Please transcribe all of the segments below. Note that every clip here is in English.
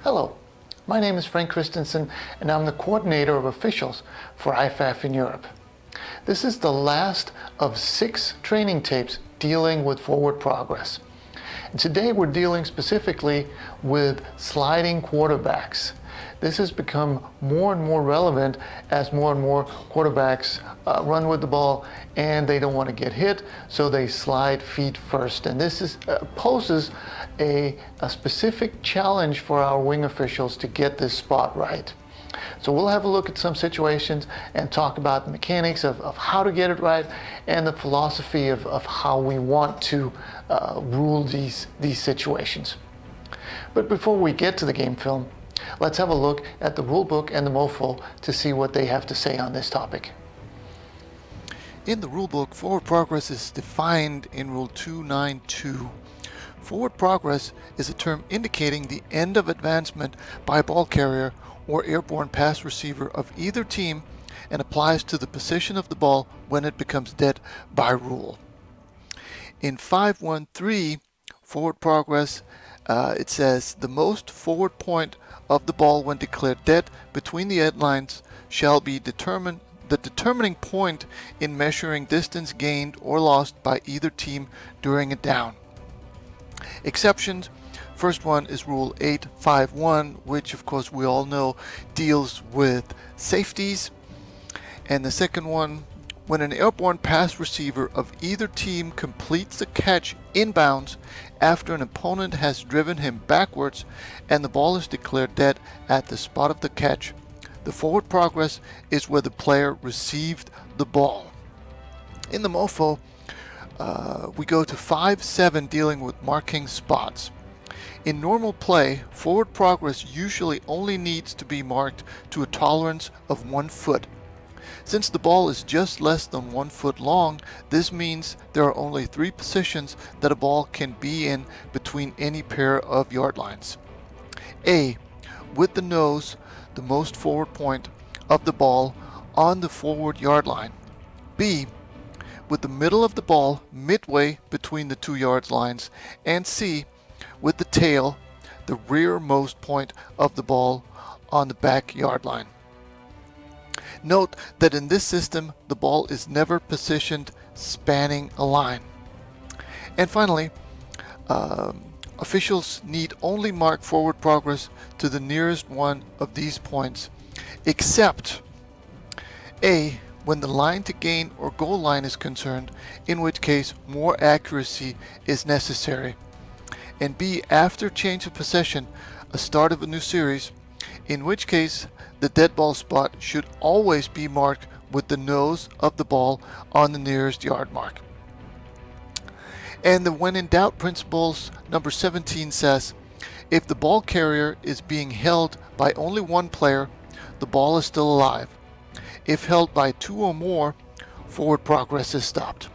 Hello, my name is Frank Christensen and I'm the coordinator of officials for IFAF in Europe. This is the last of 6 training tapes dealing with forward progress. And today we're dealing specifically with sliding quarterbacks. This has become more and more relevant as more and more quarterbacks run with the ball and they don't want to get hit, so they slide feet first. And this poses a specific challenge for our wing officials to get this spot right. So we'll have a look at some situations and talk about the mechanics of how to get it right and the philosophy of how we want to rule these situations. But before we get to the game film, let's have a look at the rule book and the MOFO to see what they have to say on this topic. In the rulebook, forward progress is defined in Rule 292. Forward progress is a term indicating the end of advancement by a ball carrier or airborne pass receiver of either team and applies to the position of the ball when it becomes dead by rule. In 513, forward progress, it says the most forward point of the ball when declared dead between the end lines shall be the determining point in measuring distance gained or lost by either team during a down. Exceptions: first one is Rule 851, which of course we all know deals with safeties. And the second one, when an airborne pass receiver of either team completes the catch inbounds after an opponent has driven him backwards and the ball is declared dead at the spot of the catch, the forward progress is where the player received the ball. In the MOFO, we go to 5-7 dealing with marking spots. In normal play, forward progress usually only needs to be marked to a tolerance of 1 foot. Since the ball is just less than 1 foot long, this means there are only 3 positions that a ball can be in between any pair of yard lines. A. With the nose, the most forward point of the ball on the forward yard line. B. With the middle of the ball midway between the 2 yard lines. And C. With the tail, the rearmost point of the ball on the back yard line. Note that in this system, the ball is never positioned spanning a line. And finally, officials need only mark forward progress to the nearest one of these points, except A. when the line to gain or goal line is concerned, in which case more accuracy is necessary, and B. after change of possession, a start of a new series, in which case the dead ball spot should always be marked with the nose of the ball on the nearest yard mark. And the when in doubt principles number 17 says, if the ball carrier is being held by only one player, the ball is still alive. If held by 2 or more, forward progress is stopped.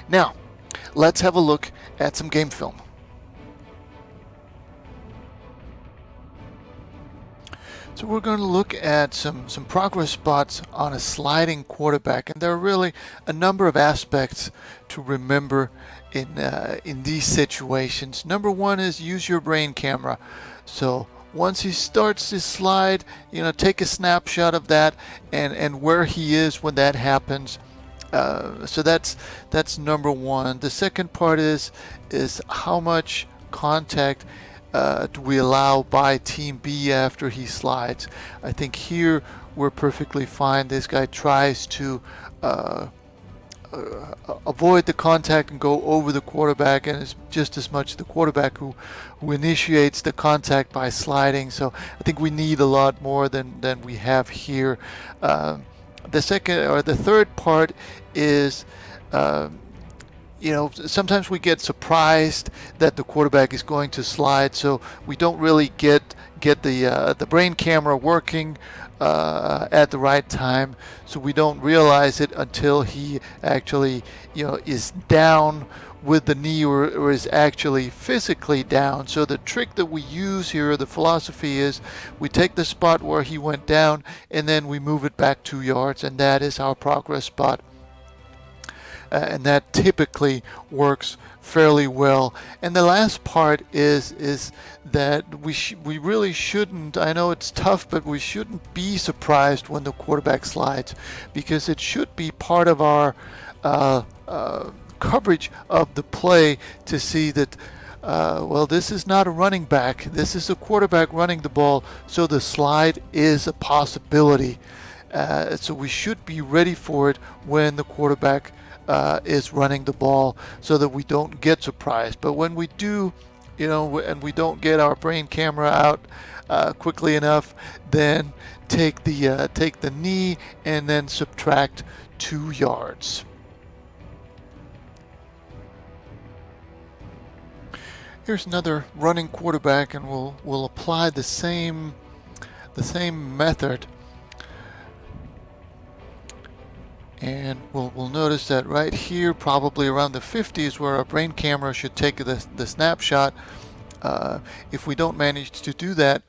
Now, let's have a look at some game film. So we're going to look at some progress spots on a sliding quarterback, and there are really a number of aspects to remember in these situations. Number one is use your brain camera. So once he starts his slide, take a snapshot of that and where he is when that happens. So that's number one. The second part is how much contact do we allow by Team B after he slides. I think here we're perfectly fine. This guy tries to avoid the contact and go over the quarterback, and it's just as much the quarterback who initiates the contact by sliding. So I think we need a lot more than we have here. The third part is sometimes we get surprised that the quarterback is going to slide, so we don't really get the brain camera working at the right time, so we don't realize it until he actually is down with the knee or is actually physically down. So the trick that we use here, the philosophy is we take the spot where he went down and then we move it back 2 yards, and that is our progress spot. And that typically works fairly well. And the last part is that we really shouldn't. I know it's tough, but we shouldn't be surprised when the quarterback slides, because it should be part of our coverage of the play to see that. Well, this is not a running back. This is a quarterback running the ball, so the slide is a possibility. So we should be ready for it when the quarterback is running the ball, so that we don't get surprised. But when we do, and we don't get our brain camera out quickly enough, then take the knee and then subtract 2 yards. Here's another running quarterback, and we'll apply the same method. And we'll notice that right here, probably around the 50 is where our brain camera should take the snapshot. If we don't manage to do that,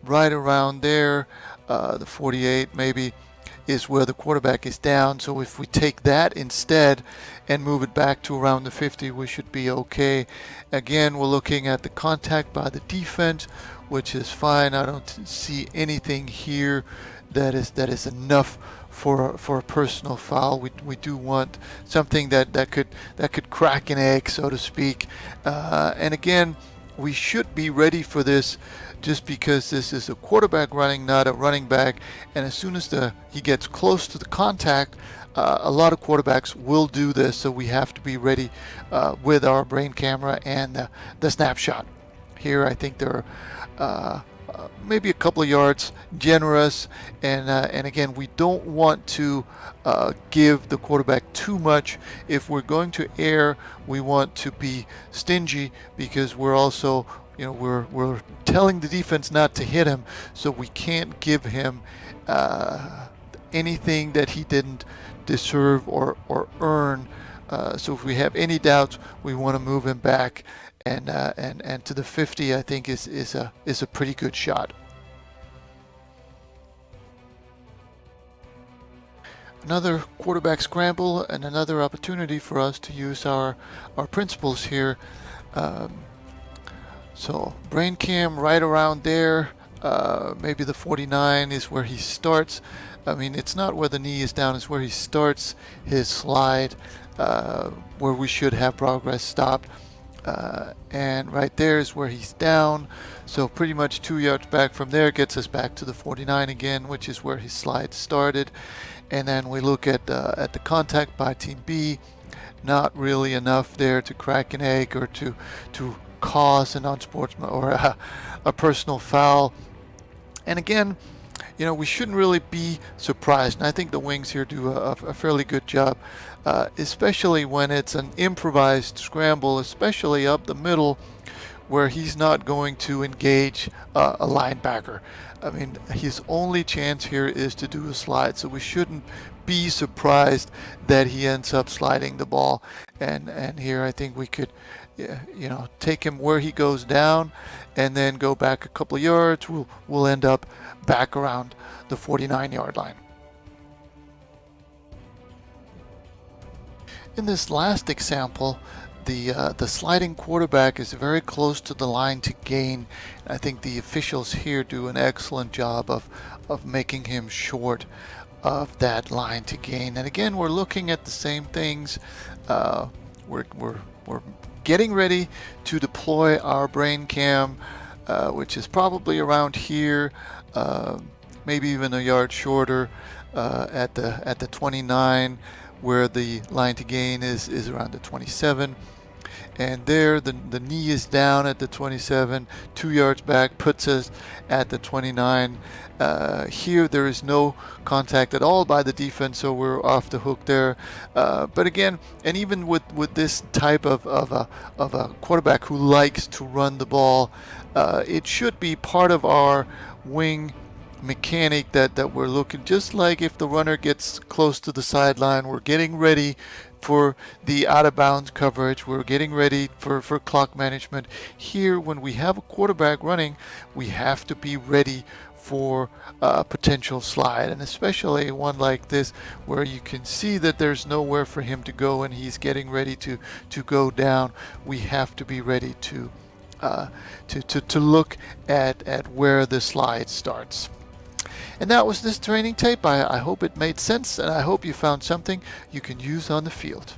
right around there, the 48 maybe, is where the quarterback is down. So if we take that instead and move it back to around the 50, we should be okay. Again, we're looking at the contact by the defense, which is fine. I don't see anything here that is enough for a personal foul. We do want something that could crack an egg, so to speak. And again, we should be ready for this, just because this is a quarterback running, not a running back. And as soon as he gets close to the contact, a lot of quarterbacks will do this. So we have to be ready with our brain camera and the snapshot. Here, I think there are maybe a couple of yards generous, and again, we don't want to give the quarterback too much. If we're going to err, we want to be stingy, because we're also we're telling the defense not to hit him, so we can't give him anything that he didn't deserve or earn. So if we have any doubts, we want to move him back, and to the 50, I think is a pretty good shot. Another quarterback scramble, and another opportunity for us to use our principles here. So brain cam right around there, maybe the 49 is where he starts. I mean, it's not where the knee is down, it's where he starts his slide, where we should have progress stopped. And right there is where he's down. So pretty much 2 yards back from there gets us back to the 49 again, which is where his slide started. And then we look at the contact by Team B. Not really enough there to crack an egg or to cause an unsportsman or a personal foul. And again, we shouldn't really be surprised. And I think the Wings here do a fairly good job, especially when it's an improvised scramble, especially up the middle, where he's not going to engage a linebacker. I mean, his only chance here is to do a slide, so we shouldn't be surprised that he ends up sliding the ball. And here I think we could, take him where he goes down, and then go back a couple of yards. We'll end up back around the 49-yard line. In this last example, the sliding quarterback is very close to the line to gain. I think the officials here do an excellent job of making him short of that line to gain. And again, we're looking at the same things. We're getting ready to deploy our brain cam, which is probably around here, maybe even a yard shorter, at the 29, where the line to gain is around the 27. And there the knee is down at the 27, 2 yards back puts us at the 29. Here there is no contact at all by the defense, so we're off the hook there. But again, and even with this type of a quarterback who likes to run the ball, it should be part of our wing mechanic that we're looking, just like if the runner gets close to the sideline, we're getting ready for the out of bounds coverage, we're getting ready for clock management. Here, when we have a quarterback running, we have to be ready for a potential slide, and especially one like this where you can see that there's nowhere for him to go and he's getting ready to go down. We have to be ready to look at where the slide starts. And that was this training tape. I hope it made sense, and I hope you found something you can use on the field.